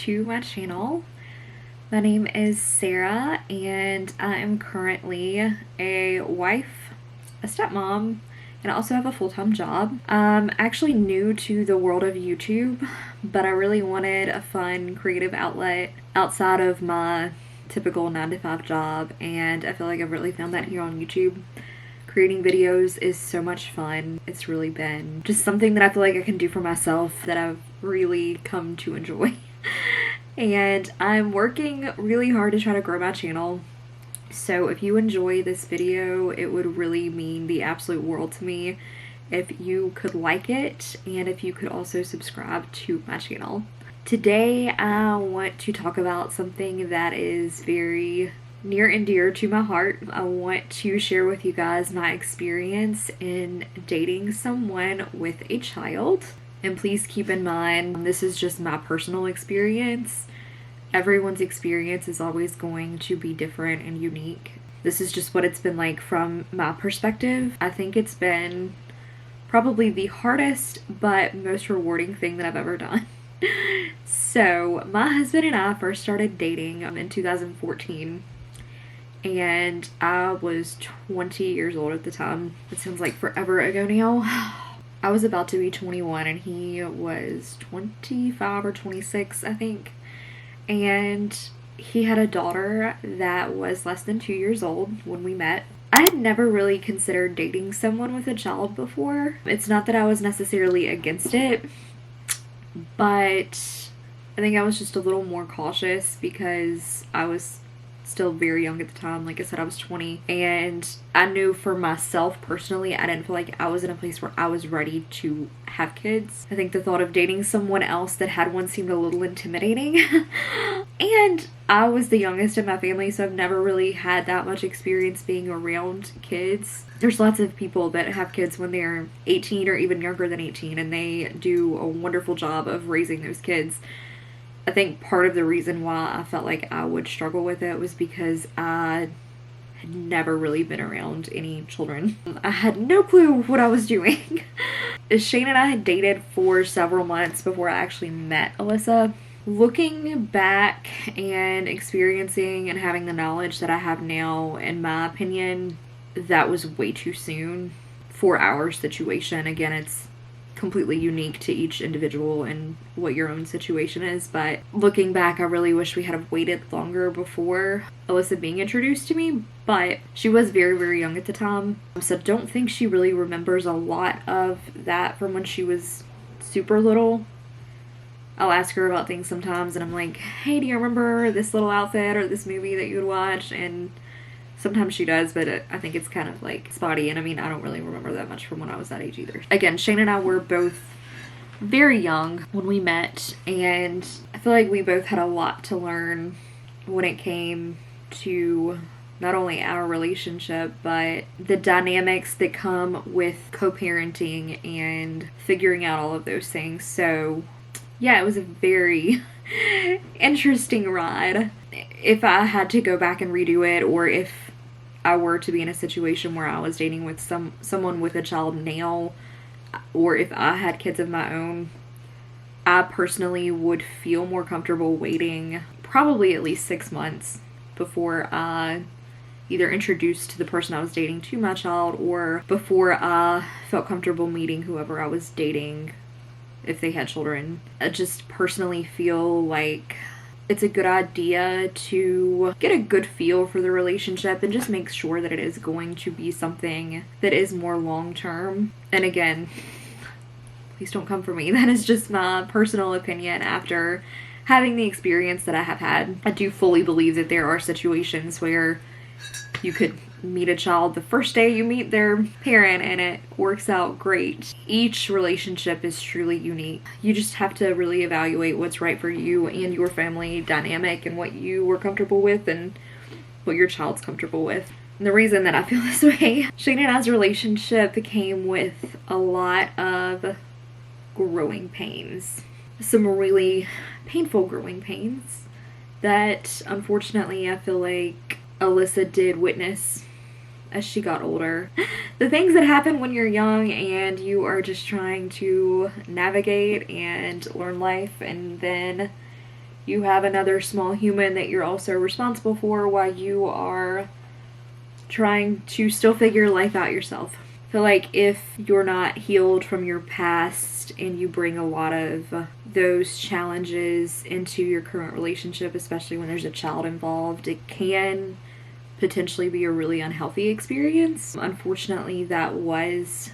to my channel. My name is Sarah and I am currently a wife, a stepmom, and I also have a full-time job. I'm actually new to the world of YouTube, but I really wanted a fun creative outlet outside of my typical 9-to-5 job, and I feel like I've really found that here on YouTube. Creating videos is so much fun. It's really been just something that I feel like I can do for myself that I've really come to enjoy. And I'm working really hard to try to grow my channel. So if you enjoy this video, it would really mean the absolute world to me if you could like it and if you could also subscribe to my channel. Today I want to talk about something that is very near and dear to my heart. I want to share with you guys my experience in dating someone with a child. And please keep in mind, this is just my personal experience. Everyone's experience is always going to be different and unique. This is just what it's been like from my perspective. I think it's been probably the hardest but most rewarding thing that I've ever done. So my husband and I first started dating in 2014. And I was 20 years old at the time. It sounds like forever ago now. I was about to be 21 and he was 25 or 26, I think. And he had a daughter that was less than 2 years old when we met. I had never really considered dating someone with a child before. It's not that I was necessarily against it, but I think I was just a little more cautious because I was still very young at the time. Like I said, I was 20, and I knew for myself personally, I didn't feel like I was in a place where I was ready to have kids. I think the thought of dating someone else that had one seemed a little intimidating. And I was the youngest in my family, so I've never really had that much experience being around kids. There's lots of people that have kids when they're 18 or even younger than 18, and they do a wonderful job of raising those kids. I think part of the reason why I felt like I would struggle with it was because I had never really been around any children. I had no clue what I was doing. Shane and I had dated for several months before I actually met Alyssa. Looking back and experiencing and having the knowledge that I have now, in my opinion, that was way too soon for our situation. Again, it's completely unique to each individual and what your own situation is, but looking back, I really wish we had waited longer before Alyssa being introduced to me, but she was very, very young at the time, so I don't think she really remembers a lot of that from when she was super little. I'll ask her about things sometimes and I'm like, hey, do you remember this little outfit or this movie that you would watch? And sometimes she does, but I think it's kind of like spotty, and I mean, I don't really remember that much from when I was that age either. Again, Shane and I were both very young when we met, and I feel like we both had a lot to learn when it came to not only our relationship, but the dynamics that come with co-parenting and figuring out all of those things. So yeah, it was a very interesting ride. If I had to go back and redo it, or if I were to be in a situation where I was dating with someone with a child now, or if I had kids of my own, I personally would feel more comfortable waiting probably at least 6 months before I either introduced the person I was dating to my child, or before I felt comfortable meeting whoever I was dating if they had children. I just personally feel like it's a good idea to get a good feel for the relationship and just make sure that it is going to be something that is more long-term. And again, please don't come for me. That is just my personal opinion after having the experience that I have had. I do fully believe that there are situations where you could meet a child the first day you meet their parent and it works out great. Each relationship is truly unique. You just have to really evaluate what's right for you and your family dynamic and what you were comfortable with and what your child's comfortable with. And the reason that I feel this way, Shane and I's relationship came with a lot of growing pains. Some really painful growing pains that unfortunately I feel like Alyssa did witness as she got older. The things that happen when you're young and you are just trying to navigate and learn life, and then you have another small human that you're also responsible for while you are trying to still figure life out yourself. I feel like if you're not healed from your past and you bring a lot of those challenges into your current relationship, especially when there's a child involved, it can potentially be a really unhealthy experience. Unfortunately, that was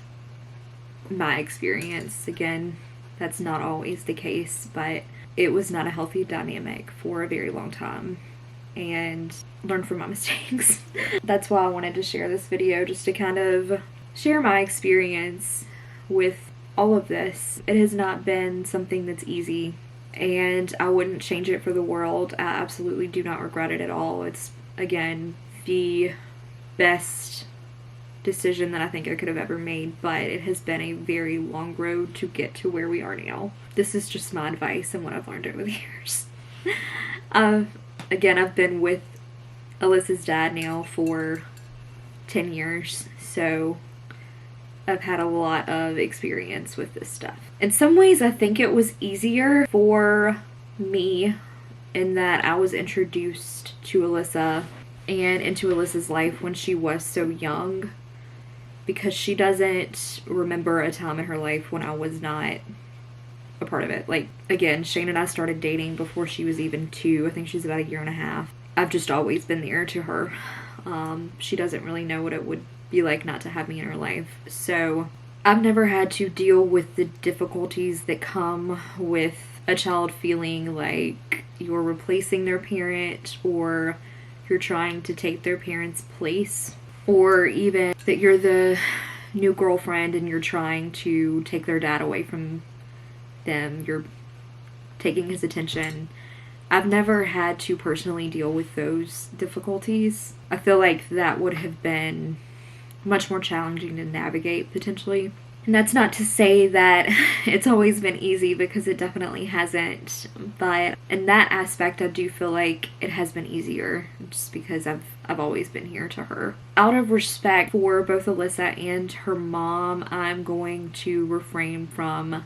my experience. Again, that's not always the case, but it was not a healthy dynamic for a very long time, and learn from my mistakes. That's why I wanted to share this video, just to kind of share my experience with all of this. It has not been something that's easy, and I wouldn't change it for the world. I absolutely do not regret it at all. It's, again, the best decision that I think I could have ever made, but it has been a very long road to get to where we are now. This is just my advice and what I've learned over the years. Again, I've been with Alyssa's dad now for 10 years, so I've had a lot of experience with this stuff. In some ways, I think it was easier for me in that I was introduced to Alyssa and into Alyssa's life when she was so young, because she doesn't remember a time in her life when I was not a part of it. Like, again, Shane and I started dating before she was even 2. I think she's about 1.5 years. I've just always been there to her. She doesn't really know what it would be like not to have me in her life. So I've never had to deal with the difficulties that come with a child feeling like you're replacing their parent, or you're trying to take their parent's place, or even that you're the new girlfriend and you're trying to take their dad away from them. You're taking his attention. I've never had to personally deal with those difficulties. I feel like that would have been much more challenging to navigate, potentially. And that's not to say that it's always been easy, because it definitely hasn't. But in that aspect, I do feel like it has been easier, just because I've always been here to her. Out of respect for both Alyssa and her mom, I'm going to refrain from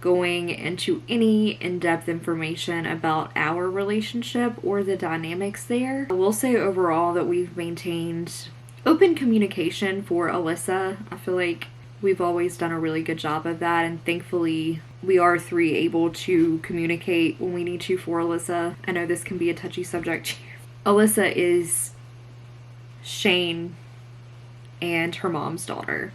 going into any in-depth information about our relationship or the dynamics there. I will say overall that we've maintained open communication for Alyssa. I feel like we've always done a really good job of that, and thankfully we are 3 able to communicate when we need to for Alyssa. I know this can be a touchy subject. Alyssa is Shane and her mom's daughter.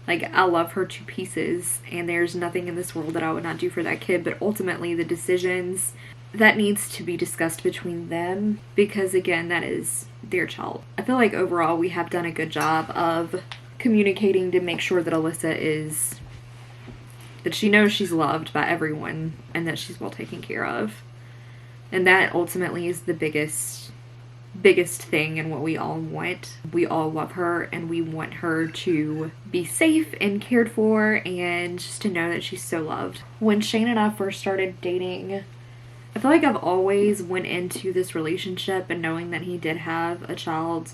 Like, I love her to pieces, and there's nothing in this world that I would not do for that kid, but ultimately the decisions, that needs to be discussed between them, because again, that is their child. I feel like overall we have done a good job of communicating to make sure that Alyssa is, that she knows she's loved by everyone and that she's well taken care of. And that ultimately is the biggest thing and what we all want. We all love her, and we want her to be safe and cared for, and just to know that she's so loved. When Shane and I first started dating, I feel like I've always went into this relationship and knowing that he did have a child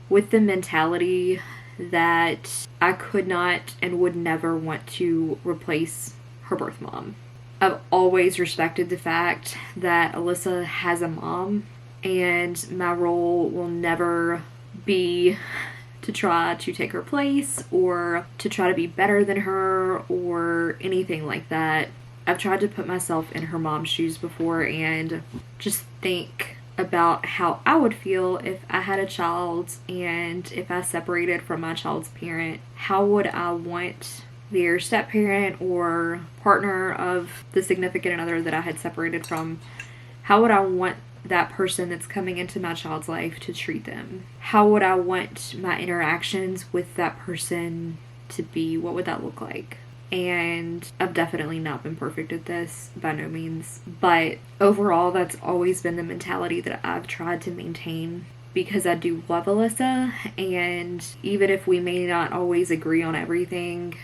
with the mentality that I could not and would never want to replace her birth mom. I've always respected the fact that Alyssa has a mom, and my role will never be to try to take her place or to try to be better than her or anything like that. I've tried to put myself in her mom's shoes before and just think about how I would feel if I had a child and if I separated from my child's parent. How would I want their step-parent or partner of the significant other that I had separated from, how would I want that person that's coming into my child's life to treat them? How would I want my interactions with that person to be? What would that look like? And I've definitely not been perfect at this, by no means. But overall, that's always been the mentality that I've tried to maintain, because I do love Alyssa, and even if we may not always agree on everything,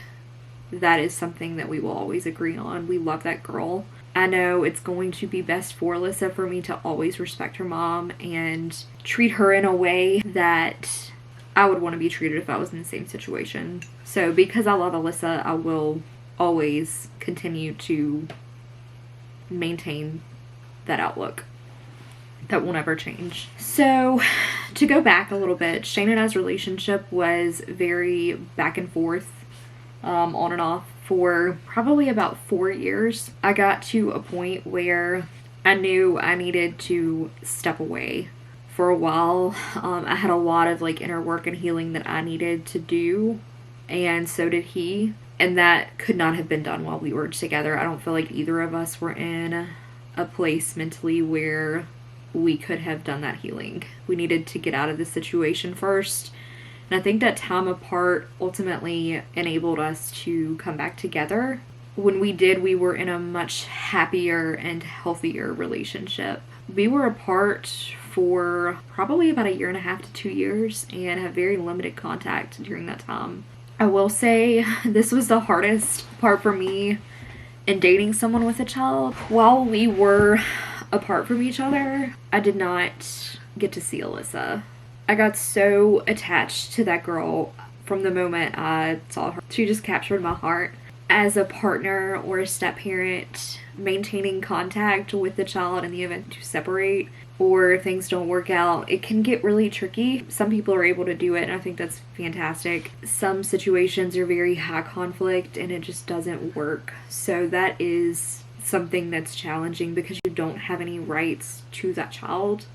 that is something that we will always agree on. We love that girl. I know it's going to be best for Alyssa for me to always respect her mom and treat her in a way that I would want to be treated if I was in the same situation. So because I love Alyssa, I will always continue to maintain that outlook. That will never change. So to go back a little bit, Shane and I's relationship was very back and forth, on and off for probably about 4 years. I got to a point where I knew I needed to step away for a while. I had a lot of like inner work and healing that I needed to do, and so did he. And that could not have been done while we were together. I don't feel like either of us were in a place mentally where we could have done that healing. We needed to get out of the situation first. And I think that time apart ultimately enabled us to come back together. When we did, we were in a much happier and healthier relationship. We were apart for probably about 1.5 to 2 years and have very limited contact during that time. I will say this was the hardest part for me in dating someone with a child. While we were apart from each other, I did not get to see Alyssa. I got so attached to that girl from the moment I saw her. She just captured my heart. As a partner or a step-parent, maintaining contact with the child in the event to separate or if things don't work out, it can get really tricky. Some people are able to do it, and I think that's fantastic. Some situations are very high conflict and it just doesn't work. So that is something that's challenging because you don't have any rights to that child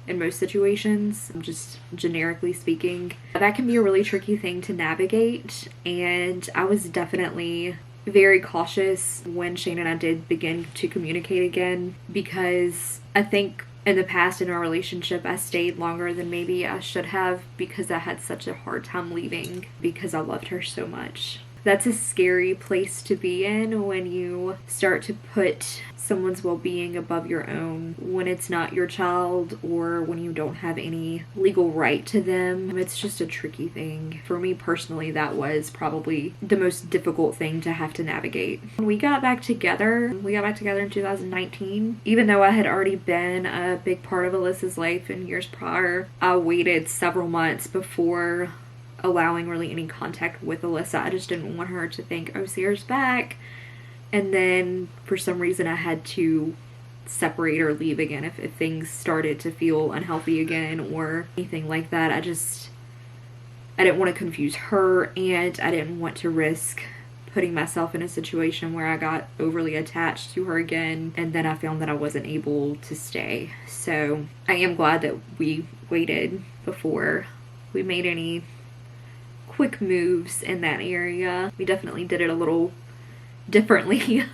in most situations, just generically speaking. That can be a really tricky thing to navigate, and I was definitely very cautious when Shane and I did begin to communicate again, because I think in the past in our relationship I stayed longer than maybe I should have because I had such a hard time leaving because I loved her so much. That's a scary place to be in when you start to put someone's well-being above your own, when it's not your child or when you don't have any legal right to them. It's just a tricky thing. For me personally, that was probably the most difficult thing to have to navigate. When we got back together in 2019. Even though I had already been a big part of Alyssa's life in years prior, I waited several months before allowing really any contact with Alyssa. I just didn't want her to think, oh, Sarah's back, and then for some reason I had to separate or leave again if things started to feel unhealthy again or anything like that. I didn't want to confuse her, and I didn't want to risk putting myself in a situation where I got overly attached to her again and then I found that I wasn't able to stay. So I am glad that we waited before we made any quick moves in that area. We definitely did it a little differently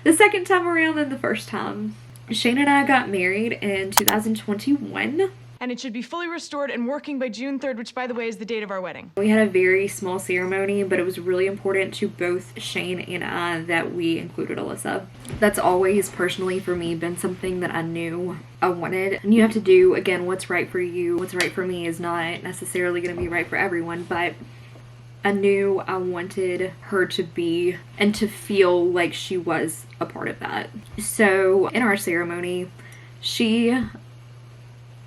the second time around than the first time. Shane and I got married in 2021. And it should be fully restored and working by June 3rd, which, by the way, is the date of our wedding. We had a very small ceremony, but it was really important to both Shane and I that we included Alyssa. That's always, personally for me, been something that I knew I wanted. And you have to do, again, what's right for you. What's right for me is not necessarily going to be right for everyone, but I knew I wanted her to be and to feel like she was a part of that. So in our ceremony, she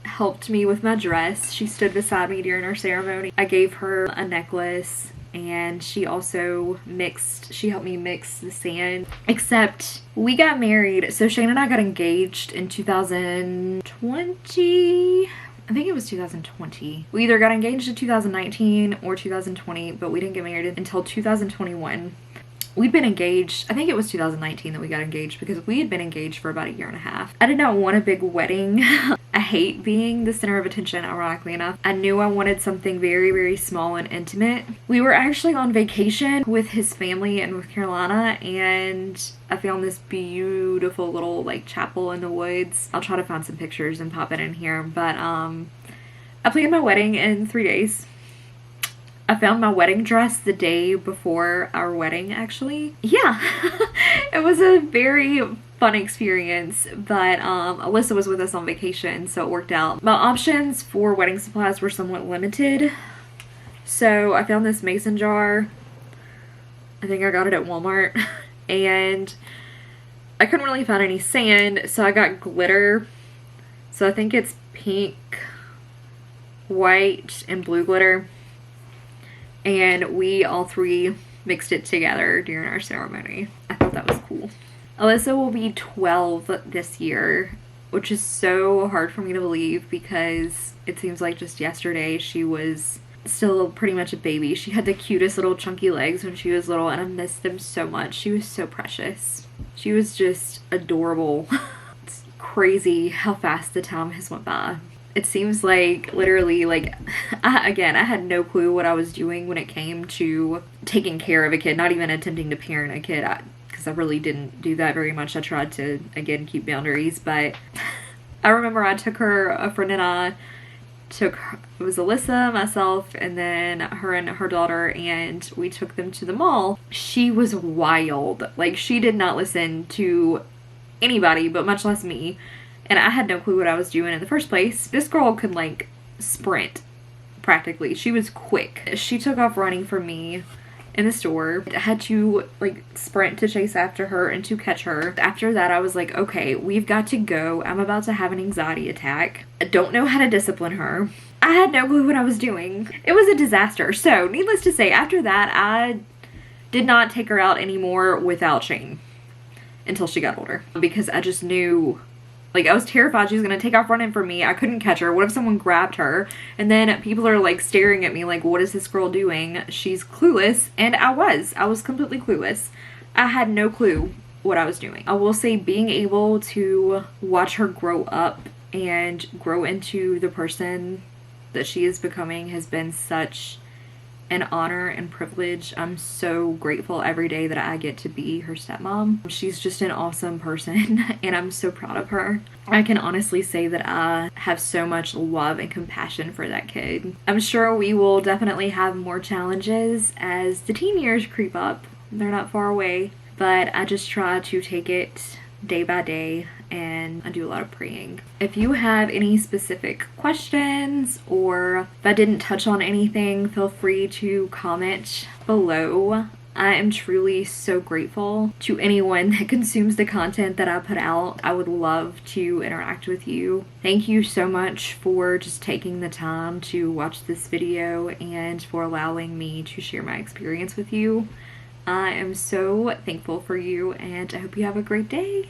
helped me with my dress. She stood beside me during our ceremony. I gave her a necklace, and she also helped me mix the sand. Except we got married, so Shane and I got engaged in 2020. I think it was 2020. We either got engaged in 2019 or 2020, but we didn't get married until 2021. We'd been engaged, I think it was 2019 that we got engaged, because we had been engaged for about 1.5 years. I did not want a big wedding. I hate being the center of attention, ironically enough. I knew I wanted something very, very small and intimate. We were actually on vacation with his family in North Carolina, and I found this beautiful little like chapel in the woods. I'll try to find some pictures and pop it in here, but I planned my wedding in 3 days. I found my wedding dress the day before our wedding, actually. Yeah, it was a very fun experience, but Alyssa was with us on vacation, so it worked out. My options for wedding supplies were somewhat limited, so I found this mason jar. I think I got it at Walmart, and I couldn't really find any sand, so I got glitter. So I think it's pink, white, and blue glitter. And we all three mixed it together during our ceremony. I thought that was cool. Alyssa will be 12 this year, which is so hard for me to believe because it seems like just yesterday she was still pretty much a baby. She had the cutest little chunky legs when she was little, and I missed them so much. She was so precious. She was just adorable. It's crazy how fast the time has went by. It seems like literally like I had no clue what I was doing when it came to taking care of a kid, not even attempting to parent a kid, because I really didn't do that very much. I tried to, again, keep boundaries, but I remember I took her, a friend and I took her, it was Alyssa, myself, and then her and her daughter, and we took them to the mall. She was wild. Like, she did not listen to anybody, but much less me. And I had no clue what I was doing in the first place. This girl could, like, sprint, practically. She was quick. She took off running from me in the store. I had to, like, sprint to chase after her and to catch her. After that, I was like, okay, we've got to go. I'm about to have an anxiety attack. I don't know how to discipline her. I had no clue what I was doing. It was a disaster. So, needless to say, after that, I did not take her out anymore without shame until she got older. Because I just knew, like, I was terrified she was gonna take off running from me. I couldn't catch her. What if someone grabbed her? And then people are, like, staring at me like, what is this girl doing? She's clueless. And I was completely clueless. I had no clue what I was doing. I will say being able to watch her grow up and grow into the person that she is becoming has been such an honor and privilege. I'm so grateful every day that I get to be her stepmom. She's just an awesome person and I'm so proud of her. I can honestly say that I have so much love and compassion for that kid. I'm sure we will definitely have more challenges as the teen years creep up. They're not far away, but I just try to take it day by day, and I do a lot of praying. If you have any specific questions or if I didn't touch on anything, feel free to comment below. I am truly so grateful to anyone that consumes the content that I put out. I would love to interact with you. Thank you so much for just taking the time to watch this video and for allowing me to share my experience with you. I am so thankful for you, and I hope you have a great day.